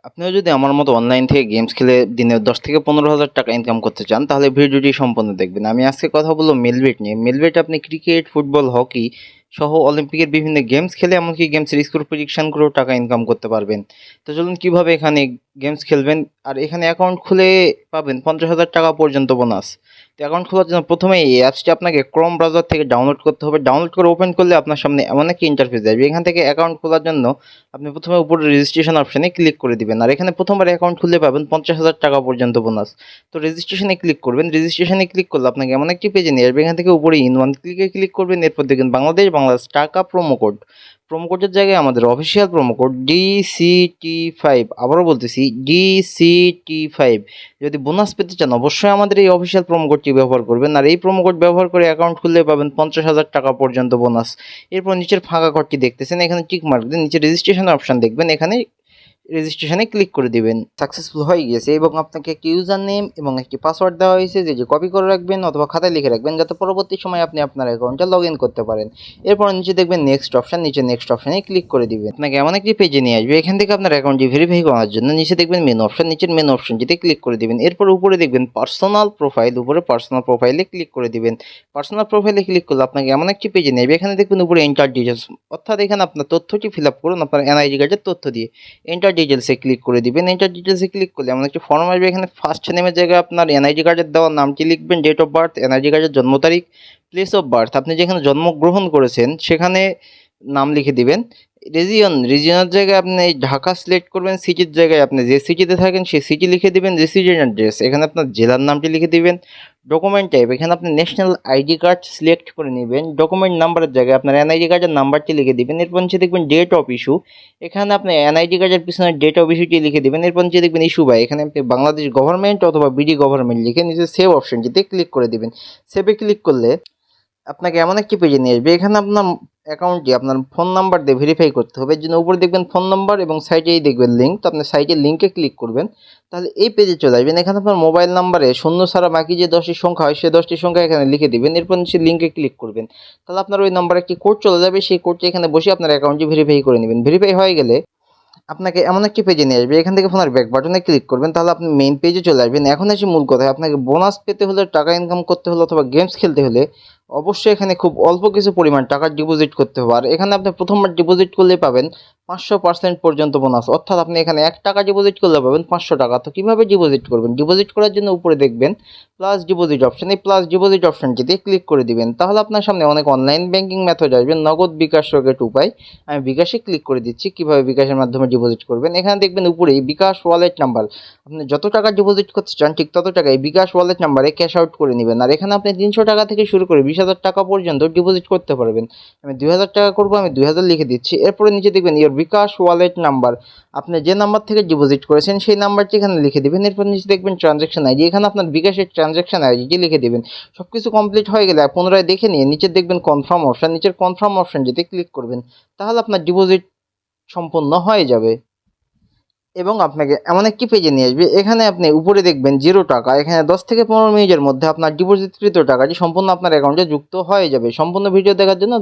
আপনিও যদি আমার মতো অনলাইন থেকে গেমস খেলে দিনে 10 থেকে 15,000 টাকা ইনকাম করতে চান তাহলে ভিডিওটি সম্পূর্ণ দেখবেন। আমি আজকে কথা বলবো মেলবেট নিয়ে। মেলবেট আপনি ক্রিকেট, ফুটবল, হকি সহ অলিম্পিকের বিভিন্ন গেমস খেলে এমনকি গেমসের স্কোর প্রেডিকশন করেও টাকা ইনকাম করতে পারবেন। তো চলুন কিভাবে এখানে গেমস খেলবেন আর এখানে অ্যাকাউন্ট খুলে পাবেন 50,000 টাকা পর্যন্ত বোনাস। তো অ্যাকাউন্ট খোলার জন্য প্রথমে এই অ্যাপসটি আপনাকে ক্রোম ব্রাউজার থেকে ডাউনলোড করতে হবে। ডাউনলোড করে ওপেন করলে আপনার সামনে এমন একটি ইন্টারফেস আসবে। এখান থেকে অ্যাকাউন্ট খোলার জন্য আপনি প্রথমে উপরে রেজিস্ট্রেশন অপশানে ক্লিক করে দিবেন আর এখানে প্রথমবার অ্যাকাউন্ট খুললে পাবেন 50,000 টাকা পর্যন্ত বোনাস। তো রেজিস্ট্রেশনে ক্লিক করবেন। রেজিস্ট্রেশনে ক্লিক করলে আপনাকে এমন একটি পেজে নিয়ে আসবে। এখান থেকে উপরে ইন ওয়ান ক্লিকে ক্লিক করবেন। এরপর দেখবেন বাংলাদেশ টাকা প্রোমো কোড। প্রোমো কোডের জায়গায় আমাদের অফিসিয়াল প্রোমো কোড DCT5, আবারও বলতেছি DCT5। যদি বোনাস পেতে চান অবশ্যই আমাদের এই অফিসিয়াল প্রোমো কোডটি ব্যবহার করবেন আর এই প্রোমো কোড ব্যবহার করে অ্যাকাউন্ট খুললে পাবেন 50,000 টাকা পর্যন্ত বোনাস। এরপর নিচের ফাঁকা ঘরটি দেখতেছেন, এখানে টিক মার্ক দিন, নিচে রেজিস্ট্রেশন অপশন দেখবেন, এখানে রেজিস্ট্রেশনে ক্লিক করে দিবেন। সাকসেসফুল হয়ে গিয়েছে এবং আপনাকে একটি ইউজার নেম এবং একটি পাসওয়ার্ড দেওয়া হয়েছে যে কপি করে রাখবেন অথবা খাতায় লিখে রাখবেন যাতে পরবর্তী সময় আপনি আপনার অ্যাকাউন্টে লগ ইন করতে পারেন। এরপর নিচে দেখবেন নেক্সট অপশন, নিচে নেক্সট অপশনে ক্লিক করে দিবেন। আপনাকে এমন একটি পেজে নিয়ে আসবে। এখান থেকে আপনার অ্যাকাউন্টটি ভেরিফাই করার জন্য নিচে দেখবেন মেন অপশন, নিচের মেন অপশনটিতে ক্লিক করে দিবেন। এরপর উপরে দেখবেন পার্সোনাল প্রোফাইল, উপরে পার্সোনাল প্রোফাইলে ক্লিক করে দিবেন। পার্সোনাল প্রোফাইলে ক্লিক করলে আপনাকে এমন একটি পেজে নিয়ে আসবে। এখানে দেখবেন উপরে এন্টার ডিটেলস, অর্থাৎ এখানে আপনার তথ্যটি ফিল আপ করুন আপনার এনআইডি কার্ডের তথ্য দিয়ে। এন্টার ডিটেলসে ক্লিক করে দিবেন। এন্টার ডিটেলসে ক্লিক করলে এমন একটি ফর্ম আসবে। এখানে ফার্স্ট নেমের জায়গায় আপনার এনআইডি কার্ডের দেওয়া নামটি লিখবেন, ডেট অফ বার্থ, এনআইডি কার্ডের জন্ম তারিখ, প্লেস অফ বার্থ আপনি যেখানে জন্মগ্রহণ করেছেন সেখানে নাম লিখে দিবেন। রিজিয়নের জায়গায় আপনি ঢাকা সিলেক্ট করবেন। সিটির জায়গায় আপনি যে সিটিতে থাকেন সেই সিটি লিখে দিবেন। রেসিডেন্ট অ্যাড্রেস এখানে আপনার জেলার নামটি লিখে দিবেন। ডকুমেন্ট টাইপ এখানে আপনি ন্যাশনাল আইডি কার্ড সিলেক্ট করে নেবেন। ডকুমেন্ট নাম্বারের জায়গায় আপনার এনআইডি কার্ডের নাম্বারটি লিখে দিবেন। এরপর নিচে দেখবেন ডেট অফ ইস্যু, এখানে আপনি এনআইডি কার্ডের পিছনে ডেট অফ ইস্যুটি লিখে দিবেন। এরপর নিচে দেখবেন ইস্যু বাই, এখানে আপনি বাংলাদেশ গভর্নমেন্ট অথবা বিডি গভর্নমেন্ট লিখে নিচে সেভ অপশনটিতে ক্লিক করে দিবেন। সেভে ক্লিক করলে আপনাকে এমন একটি পেজে নিয়ে আসবে। এখানে আপনার অ্যাকাউন্টটি আপনার ফোন নাম্বার দিয়ে ভেরিফাই করতে হবে। এর জন্য উপরে দেখবেন ফোন নাম্বার এবং সাইটেই দেখবেন লিঙ্ক। তো আপনি সাইটের লিঙ্কে ক্লিক করবেন, তাহলে এই পেজে চলে আসবেন। এখানে আপনার মোবাইল নাম্বারে শূন্য ছাড়া বাকি যে 10টি সংখ্যা হয় সেই 10টি সংখ্যা এখানে লিখে দিবেন। এরপর নিচে লিঙ্কে ক্লিক করবেন, তাহলে আপনার ওই নাম্বারে একটি কোড চলে যাবে। সেই কোডটি এখানে বসে আপনার অ্যাকাউন্টটি ভেরিফাই করে নেবেন। ভেরিফাই হয়ে গেলে আপনাকে এমন একটি পেজে নিয়ে আসবে। এখান থেকে ফোনের ব্যাক বাটনে ক্লিক করবেন, তাহলে আপনি মেইন পেজে চলে আসবেন। এখন এসে মূল কথা, আপনাকে বোনাস পেতে হলে, টাকা ইনকাম করতে হলে অথবা গেমস খেলতে হলে অবশ্যই এখানে খুব অল্প কিছু পরিমাণ টাকা ডিপোজিট করতে হবে। আর এখানে আপনি প্রথমবার ডিপোজিট করলে পাবেন 500% পর্যন্ত বোনাস, অর্থাৎ আপনি এখানে 1 টাকা ডিপোজিট করলে পাবেন 500 টাকা। তো কীভাবে ডিপোজিট করবেন? ডিপোজিট করার জন্য উপরে দেখবেন প্লাস ডিপোজিট অপশন, এই প্লাস ডিপোজিট অপশনটিতে ক্লিক করে দিবেন। তাহলে আপনার সামনে অনেক অনলাইন ব্যাংকিং মেথড আসবে, নগদ, বিকাশ, রকেট উপায়। আমি বিকাশে ক্লিক করে দিচ্ছি। কীভাবে বিকাশের মাধ্যমে ডিপোজিট করবেন, এখানে দেখবেন উপরেই বিকাশ ওয়ালেট নাম্বার, আপনি যত টাকা ডিপোজিট করতে চান ঠিক তত টাকাই বিকাশ ওয়ালেট নাম্বারে ক্যাশ আউট করে নেবেন। আর এখানে আপনি 300 টাকা থেকে শুরু করে 20,000 টাকা পর্যন্ত ডিপোজিট করতে পারবেন। আমি 2,000 টাকা করবো, আমি 2,000 লিখে দিচ্ছি। এরপরে নিচে দেখবেন ইওর বিকাশ ওয়ালেট নাম্বার, আপনি যে নাম্বার থেকে ডিপোজিট করেছেন সেই নাম্বারটি এখানে লিখে দিবেন। এরপর নিচে দেখবেন ট্রানজ্যাকশন আইডি, এখানে আপনার বিকাশের ট্রানজ্যাকশন আইডিটি লিখে দিবেন। সব কিছু কমপ্লিট হয়ে গেলে পুনরায় দেখে নিয়ে নিচে দেখবেন কনফার্ম অপশন, নিচের কনফার্ম অপশনটিতে ক্লিক করবেন, তাহলে আপনার ডিপোজিট সম্পূর্ণ হয়ে যাবে এবং আপনাকে এমন একটি পেজে নিয়ে আসবে। এখানে আপনি উপরে দেখবেন 0 টাকা, এখানে 10 থেকে 15 মিনিটের মধ্যে আপনার ডিপোজিটকৃত টাকাটি সম্পূর্ণ আপনার অ্যাকাউন্টে যুক্ত হয়ে যাবে। সম্পূর্ণ ভিডিও দেখার জন্য